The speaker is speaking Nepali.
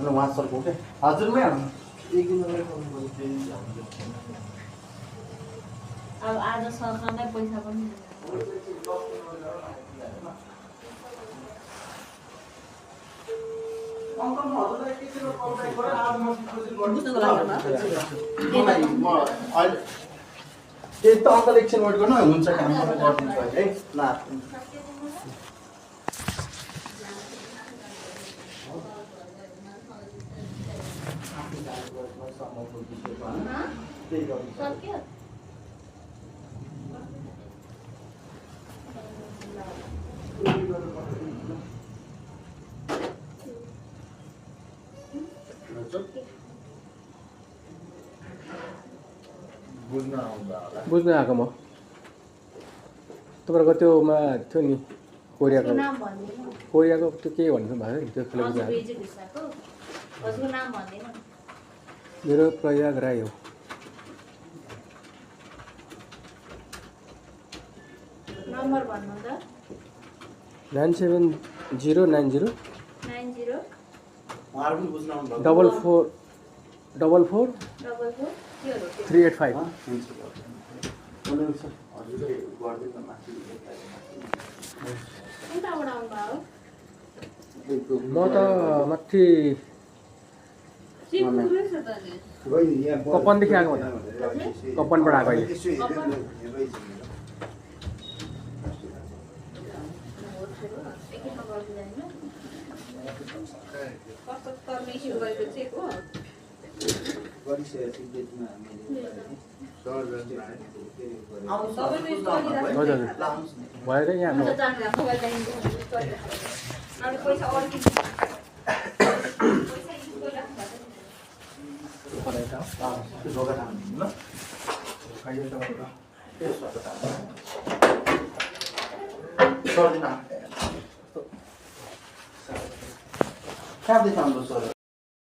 वहाँ सरको के हजुरमै हाल्नु एक दिन अब आज सरसँगै पैसा पनि त्यही त अङ्कल एकछिन वेट गर्नु हुन्छ काम गरिदिन्छु अहिले है ल बुझ्न आएको म तपाईँहरूको त्योमा थियो नि कोरियाको त्यो के भन्नु भएको नि त्यो मेरो प्रयाग राई हो 9709090444 385 म त माथि कपनदेखि आएको कपनबाट आएको अहिले भएर यहाँ कहाँदेखि आउँदो सर